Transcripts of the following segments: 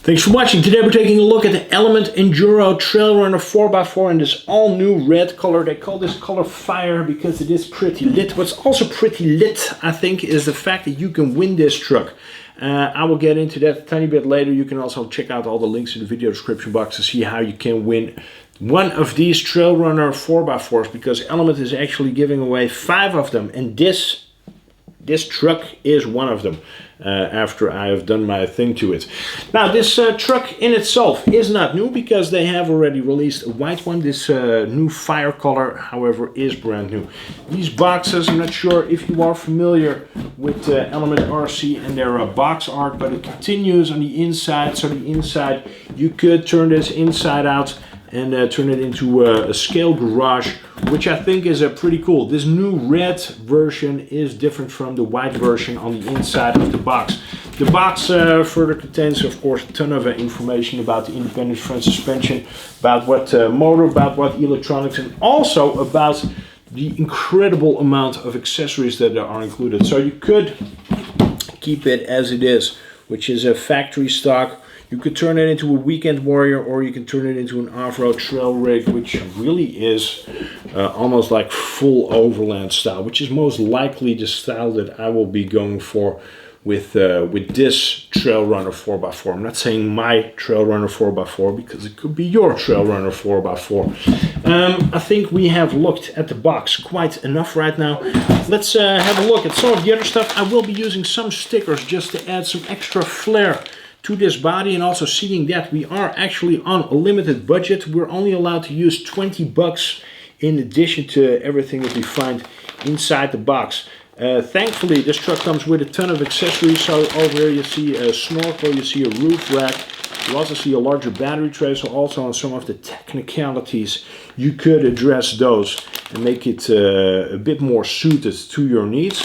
Thanks for watching. Today we're taking a look at the Element Enduro Trailrunner 4x4 in this all new red color. They call this color fire because it is pretty lit. What's also pretty lit, I think, is the fact that you can win this truck. I will get into that a tiny bit later. You can also check out all the links in the video description box to see how you can win one of these Trailrunner 4x4s, because Element is actually giving away 5 of them, and this truck is one of them after I have done my thing to it. Now this truck in itself is not new because they have already released a white one. This new fire color, however, is brand new. These boxes, I'm not sure if you are familiar with Element RC and their box art, but it continues on the inside. So the inside, you could turn this inside out and turn it into a scale garage, which I think is pretty cool. This new red version is different from the white version on the inside of the box. The box further contains, of course, a ton of information about the independent front suspension, about what motor, about what electronics, and also about the incredible amount of accessories that are included. So you could keep it as it is, which is a factory stock. You could turn it into a weekend warrior, or you can turn it into an off-road trail rig, which really is almost like full overland style, which is most likely the style that I will be going for with this Trailrunner 4x4. I'm not saying my Trailrunner 4x4 because it could be your Trailrunner 4x4. I think we have looked at the box quite enough right now. Let's have a look at some of the other stuff. I will be using some stickers just to add some extra flair to this body, and also seeing that we are actually on a limited budget. We're only allowed to use 20 bucks in addition to everything that we find inside the box. Thankfully this truck comes with a ton of accessories. So over here you see a snorkel, you see a roof rack, you also see a larger battery tray. So also on some of the technicalities you could address those and make it a bit more suited to your needs.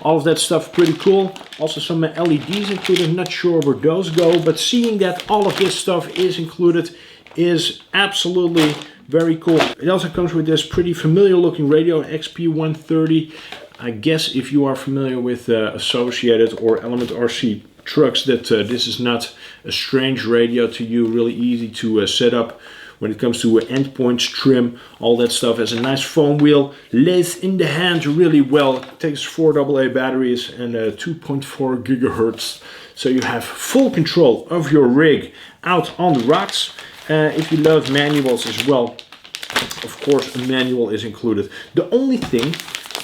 All of that stuff pretty cool. Also some LEDs included, not sure where those go, but seeing that all of this stuff is included is absolutely very cool. It also comes with this pretty familiar looking radio, XP130. I guess if you are familiar with Associated or Element RC trucks, that this is not a strange radio to you, really easy to set up. When it comes to endpoints, trim, all that stuff, has a nice foam wheel, lays in the hand really well. It takes 4 AA batteries and 2.4 gigahertz. So you have full control of your rig out on the rocks. If you love manuals as well, of course a manual is included. The only thing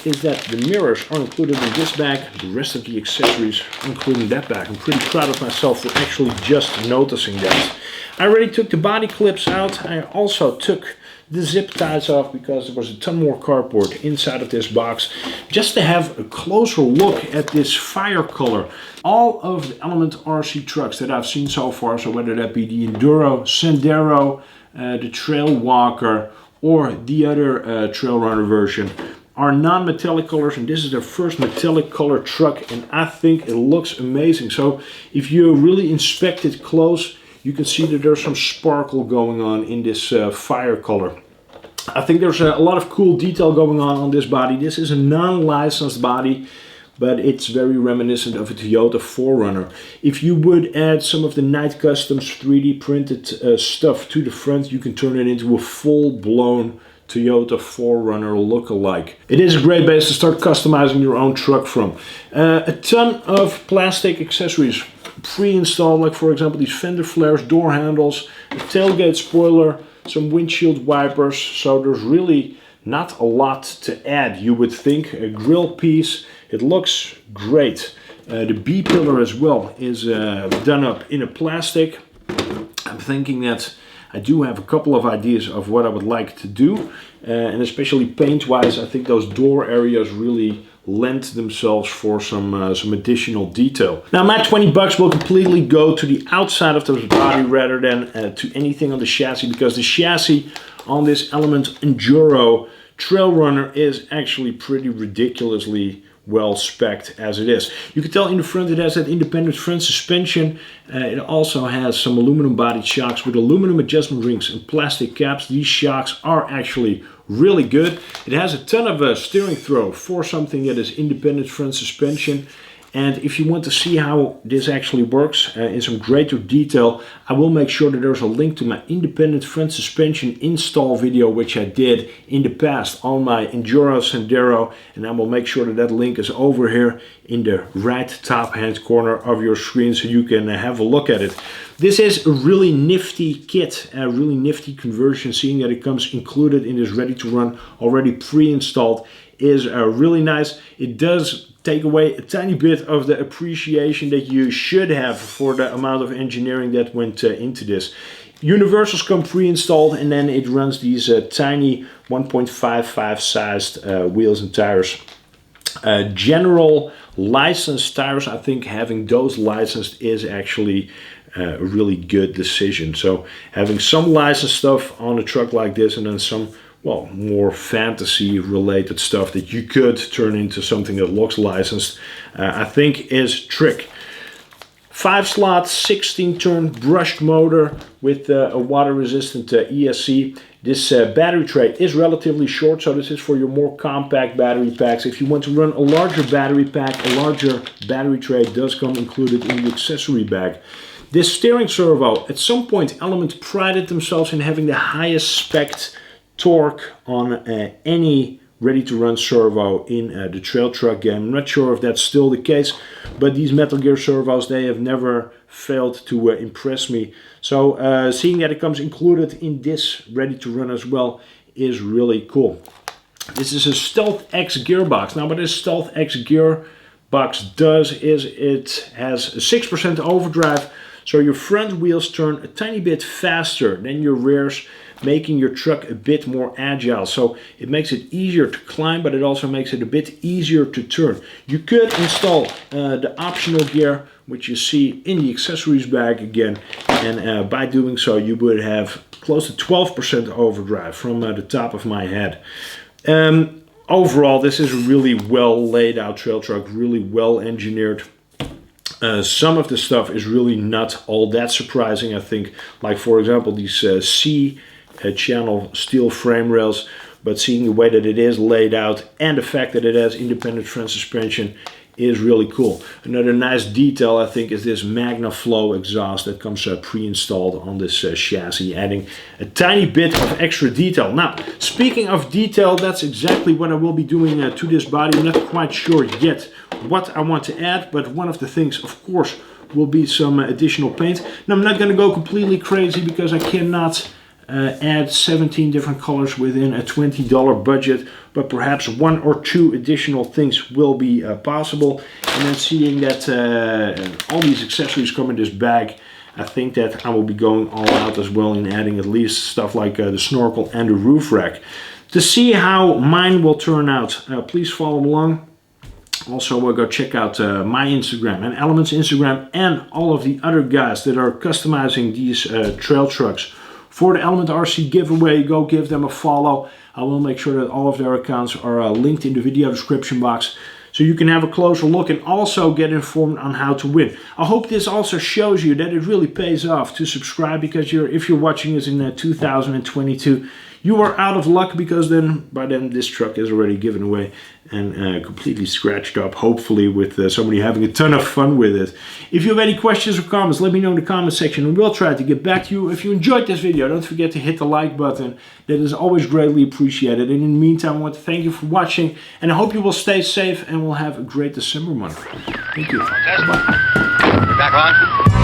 is that the mirrors are included in this bag. The rest of the accessories are included in that bag. I'm pretty proud of myself for actually just noticing that. I already took the body clips out. I also took the zip ties off because there was a ton more cardboard inside of this box. Just to have a closer look at this fire color. All of the Element RC trucks that I've seen so far, so whether that be the Enduro, Sendero, the Trail Walker, or the other Trailrunner version, are non-metallic colors, and this is their first metallic color truck, and I think it looks amazing. So if you really inspect it close, you can see that there's some sparkle going on in this fire color. I think there's a lot of cool detail going on this body. This is a non-licensed body, but it's very reminiscent of a Toyota 4Runner. If you would add some of the Night Customs 3D printed stuff to the front, you can turn it into a full-blown Toyota 4Runner look-alike. It is a great base to start customizing your own truck from. A ton of plastic accessories pre-installed, like for example these fender flares, door handles, a tailgate spoiler, some windshield wipers. So there's really not a lot to add, you would think. A grill piece, it looks great. The B-pillar as well is done up in a plastic. I'm thinking that I do have a couple of ideas of what I would like to do, and especially paint-wise, I think those door areas really lend themselves for some additional detail. Now my 20 bucks will completely go to the outside of the body rather than to anything on the chassis, because the chassis on this Element Enduro Trailrunner is actually pretty ridiculously well spec'd as it is. You can tell in the front it has that independent front suspension. It also has some aluminum bodied shocks with aluminum adjustment rings and plastic caps. These shocks are actually really good. It has a ton of steering throw for something that is independent front suspension, And if you want to see how this actually works in some greater detail, I will make sure that there's a link to my independent front suspension install video, which I did in the past on my Enduro Sendero, and I will make sure that that link is over here in the right top hand corner of your screen so you can have a look at it. This is a really nifty kit, a really nifty conversion, seeing that it comes included in this ready to run, already pre-installed, is really nice. It does take away a tiny bit of the appreciation that you should have for the amount of engineering that went into this. Universals come pre-installed, and then it runs these tiny 1.55 sized wheels and tires. General licensed tires, I think having those licensed is actually a really good decision. So having some licensed stuff on a truck like this, and then some, well, more fantasy related stuff that you could turn into something that looks licensed, I think is trick. 5-slot 16-turn brushed motor with a water resistant ESC. This battery tray is relatively short, so this is for your more compact battery packs. If you want to run a larger battery pack, a larger battery tray does come included in the accessory bag. This steering servo, at some point Element prided themselves in having the highest spec torque on any ready-to-run servo in the trail truck game. I'm not sure if that's still the case, but these Metal Gear servos, they have never failed to impress me. So seeing that it comes included in this ready-to-run as well is really cool. This is a Stealth X gearbox. Now what this Stealth X gearbox does is it has a 6% overdrive, so your front wheels turn a tiny bit faster than your rears, making your truck a bit more agile. So it makes it easier to climb, but it also makes it a bit easier to turn. You could install the optional gear, which you see in the accessories bag again, and by doing so you would have close to 12% overdrive from the top of my head. Overall, this is a really well laid out trail truck, really well engineered. Some of the stuff is really not all that surprising, I think, like for example these C-channel steel frame rails, but seeing the way that it is laid out and the fact that it has independent front suspension is really cool. Another nice detail, I think, is this MagnaFlow exhaust that comes pre-installed on this chassis, adding a tiny bit of extra detail. Now, speaking of detail, that's exactly what I will be doing to this body. I'm not quite sure yet what I want to add, but one of the things, of course, will be some additional paint. Now, I'm not going to go completely crazy because I cannot add 17 different colors within a $20 budget, but perhaps 1 or 2 additional things will be possible. And then seeing that all these accessories come in this bag, I think that I will be going all out as well in adding at least stuff like the snorkel and the roof rack. To see how mine will turn out, please follow along. Also, we'll go check out my Instagram and Element's Instagram and all of the other guys that are customizing these trail trucks for the Element RC giveaway. Go give them a follow. I will make sure that all of their accounts are linked in the video description box, so you can have a closer look and also get informed on how to win. I hope this also shows you that it really pays off to subscribe, because if you're watching this in 2022, you are out of luck, because by then this truck is already given away and completely scratched up, hopefully with somebody having a ton of fun with it. If you have any questions or comments, let me know in the comment section and we'll try to get back to you. If you enjoyed this video, don't forget to hit the like button. That is always greatly appreciated. And in the meantime, I want to thank you for watching, and I hope you will stay safe and we'll have a great December month. Thank you. Bye-bye. We're back on.